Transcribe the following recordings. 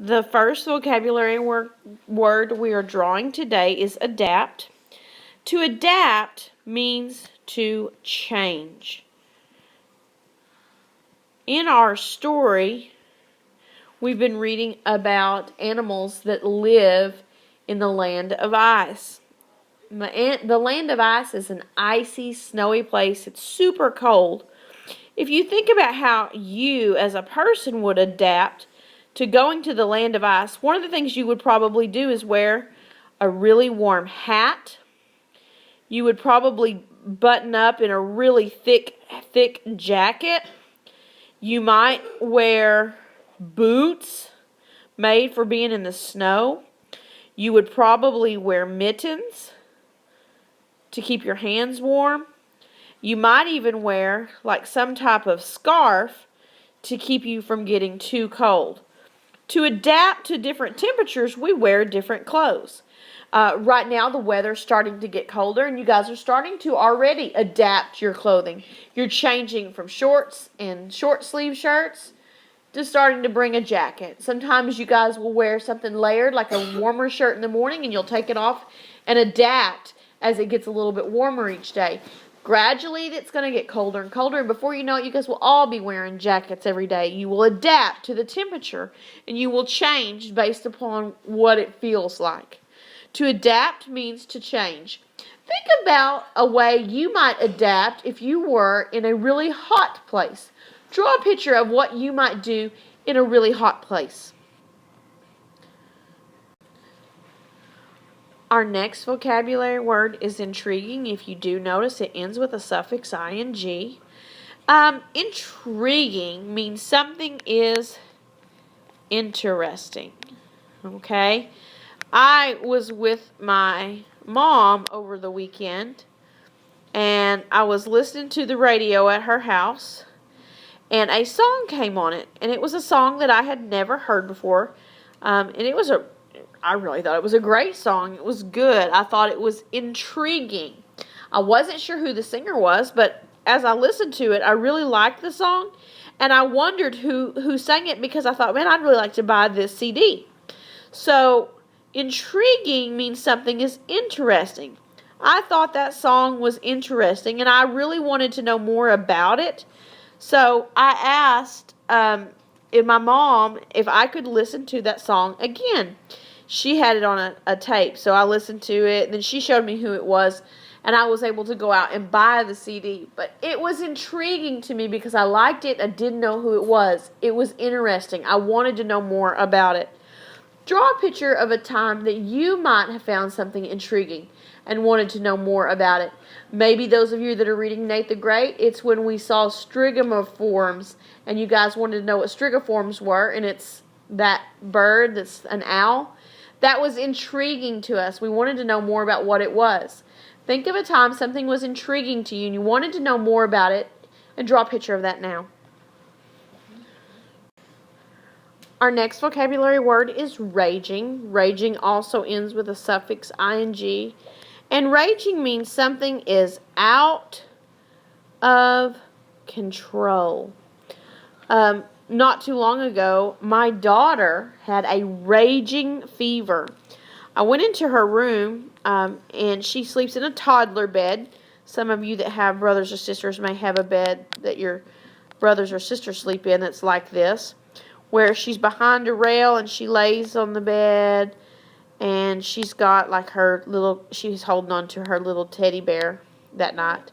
The first vocabulary word we are drawing today is adapt. To adapt means to change. In our story, we've been reading about animals that live in the land of ice. The land of ice is an icy, snowy place. It's super cold. If you think about how you as a person would adapt to going to the land of ice, one of the things you would probably do is wear a really warm hat. You would probably button up in a really thick jacket. You might wear boots made for being in the snow. You would probably wear mittens to keep your hands warm. You might even wear like some type of scarf to keep you from getting too cold. To adapt to different temperatures, we wear different clothes. Right now, the weather's starting to get colder, and you guys are starting to already adapt your clothing. You're changing from shorts and short sleeve shirts to starting to bring a jacket. Sometimes you guys will wear something layered, like a warmer shirt in the morning, and you'll take it off and adapt as it gets a little bit warmer each day. Gradually, it's going to get colder and colder, and before you know it, you guys will all be wearing jackets every day. You will adapt to the temperature, and you will change based upon what it feels like. To adapt means to change. Think about a way you might adapt if you were in a really hot place. Draw a picture of what you might do in a really hot place. Our next vocabulary word is intriguing. If you do notice, it ends with a suffix ing. Intriguing means something is interesting. Okay? I was with my mom over the weekend, and I was listening to the radio at her house, and a song came on it, and it was a song that I had never heard before, and I really thought it was a great song. It was good. I thought it was intriguing. I wasn't sure who the singer was, but as I listened to it, I really liked the song, and I wondered who sang it because I thought, man, I'd really like to buy this CD. So, intriguing means something is interesting. I thought that song was interesting, and I really wanted to know more about it. So, I asked my mom if I could listen to that song again. She had it on a tape, so I listened to it, and then she showed me who it was, and I was able to go out and buy the CD. But it was intriguing to me because I liked it. I didn't know who it was. It was interesting. I wanted to know more about it. Draw a picture of a time that you might have found something intriguing and wanted to know more about it. Maybe those of you that are reading Nate the Great, it's when we saw strigoforms, and you guys wanted to know what strigoforms were, and it's that bird that's an owl. That was intriguing to us. We wanted to know more about what it was. Think of a time something was intriguing to you and you wanted to know more about it, and draw a picture of that now. Our next vocabulary word is raging. Raging also ends with a suffix ing. And raging means something is out of control. Not too long ago, my daughter had a raging fever. I went into her room, and she sleeps in a toddler bed. Some of you that have brothers or sisters may have a bed that your brothers or sisters sleep in that's like this, where she's behind a rail and she lays on the bed, and she's got like she's holding on to her little teddy bear that night.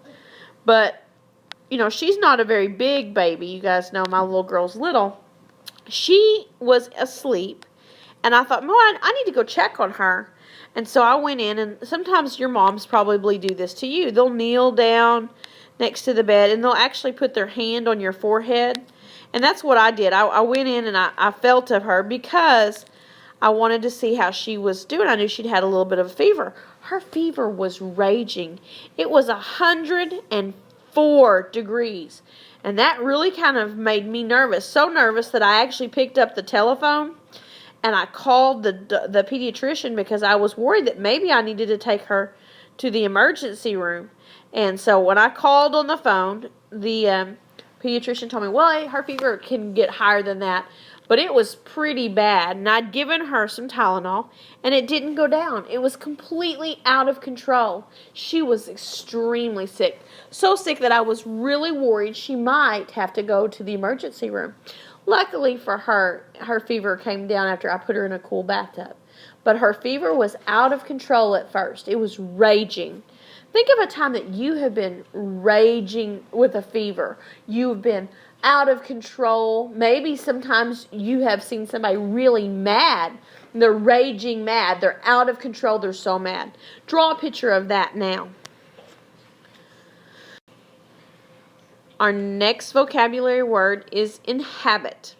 But she's not a very big baby. You guys know my little girl's little. She was asleep, and I thought, I need to go check on her. And so I went in, and sometimes your moms probably do this to you. They'll kneel down next to the bed, and they'll actually put their hand on your forehead. And that's what I did. I went in, and I felt of her because I wanted to see how she was doing. I knew she'd had a little bit of a fever. Her fever was raging. It was 104 degrees. And that really kind of made me nervous. So nervous that I actually picked up the telephone and I called the pediatrician because I was worried that maybe I needed to take her to the emergency room. And so when I called on the phone, the pediatrician told me, well, her fever can get higher than that. but it was pretty bad, and I'd given her some Tylenol, and it didn't go down. It was completely out of control. She was extremely sick, so sick that I was really worried she might have to go to the emergency room. Luckily for her, her fever came down after I put her in a cool bathtub, but her fever was out of control at first. It was raging. Think of a time that you have been raging with a fever. You've been out of control. Maybe sometimes you have seen somebody really mad. They're raging mad. They're out of control. They're so mad. Draw a picture of that now. Our next vocabulary word is inhabit.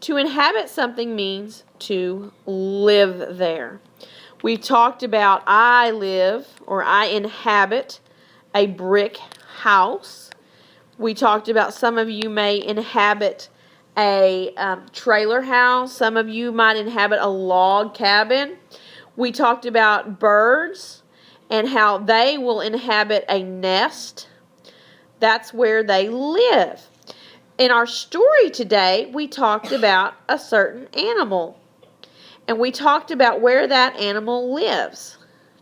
To inhabit something means to live there. We talked about I live or I inhabit a brick house. We talked about some of you may inhabit a trailer house. Some of you might inhabit a log cabin. We talked about birds and how they will inhabit a nest. That's where they live. In our story today, we talked about a certain animal. And we talked about where that animal lives.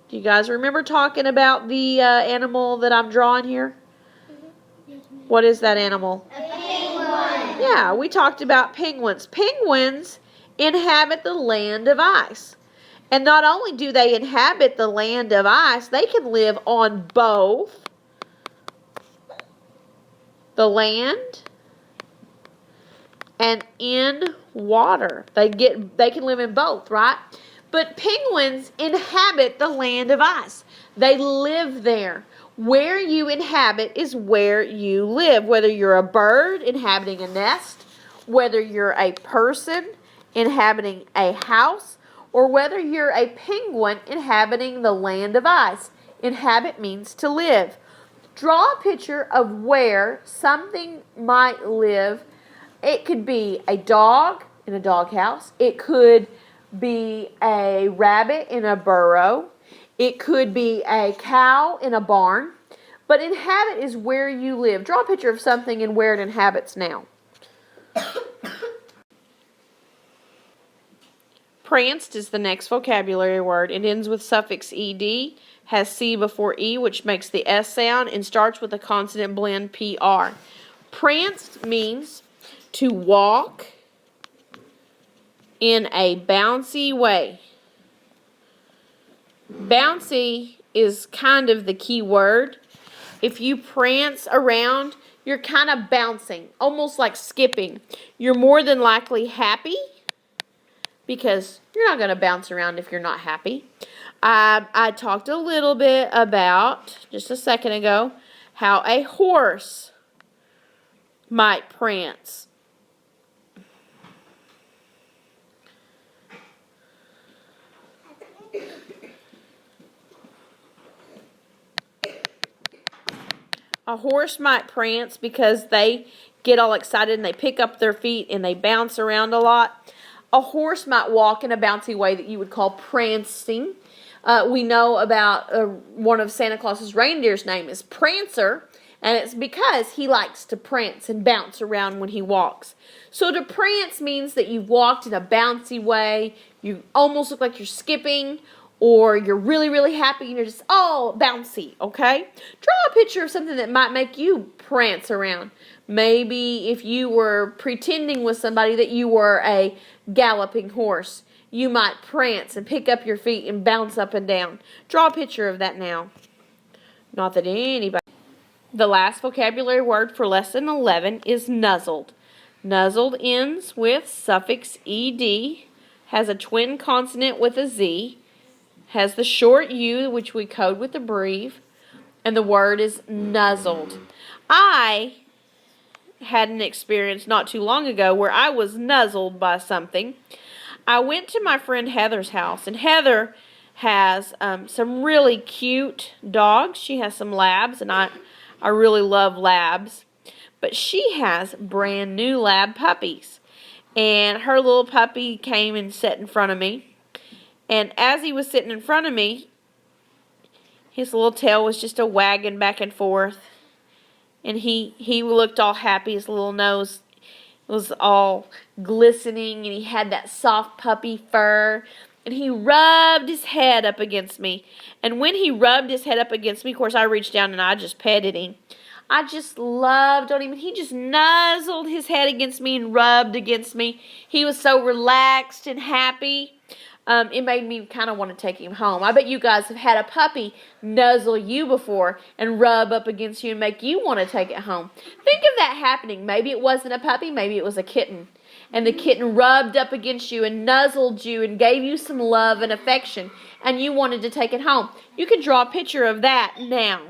Do you guys remember talking about the animal that I'm drawing here? What is that animal? A penguin. Yeah, we talked about penguins. Penguins inhabit the land of ice. And not only do they inhabit the land of ice, they can live on both the land and in water. They can live in both, right? But penguins inhabit the land of ice. They live there. Where you inhabit is where you live. Whether you're a bird inhabiting a nest, whether you're a person inhabiting a house, or whether you're a penguin inhabiting the land of ice. Inhabit means to live. Draw a picture of where something might live. It could be a dog in a doghouse. It could be a rabbit in a burrow. It could be a cow in a barn. But inhabit is where you live. Draw a picture of something and where it inhabits now. Pranced is the next vocabulary word. It ends with suffix ed, has C before E, which makes the S sound, and starts with a consonant blend PR. Pranced means to walk in a bouncy way. Bouncy is kind of the key word. If you prance around, you're kind of bouncing, almost like skipping. You're more than likely happy because you're not going to bounce around if you're not happy. I talked a little bit about, just a second ago, how a horse might prance. A horse might prance because they get all excited and they pick up their feet and they bounce around a lot. A horse might walk in a bouncy way that you would call prancing. We know about one of Santa Claus's reindeer's name is Prancer, and it's because he likes to prance and bounce around when he walks. So to prance means that you've walked in a bouncy way, you almost look like you're skipping, or you're really, really happy and you're just all bouncy, okay? Draw a picture of something that might make you prance around. Maybe if you were pretending with somebody that you were a galloping horse, you might prance and pick up your feet and bounce up and down. Draw a picture of that now. Not that anybody... The last vocabulary word for lesson 11 is nuzzled. Nuzzled ends with suffix ed, has a twin consonant with a Z, has the short U, which we code with the breve, and the word is nuzzled. I had an experience not too long ago where I was nuzzled by something. I went to my friend Heather's house, and Heather has some really cute dogs. She has some labs, and I really love labs. But she has brand new lab puppies. And her little puppy came and sat in front of me. And as he was sitting in front of me, his little tail was just a wagging back and forth. And he looked all happy. His little nose, was all glistening, and he had that soft puppy fur. And he rubbed his head up against me. And when he rubbed his head up against me, of course, I reached down and I just petted him. I just loved on him. He just nuzzled his head against me and rubbed against me. He was so relaxed and happy. It made me kind of want to take him home. I bet you guys have had a puppy nuzzle you before and rub up against you and make you want to take it home. Think of that happening. Maybe it wasn't a puppy, maybe it was a kitten. And the kitten rubbed up against you and nuzzled you and gave you some love and affection, and you wanted to take it home. You can draw a picture of that now.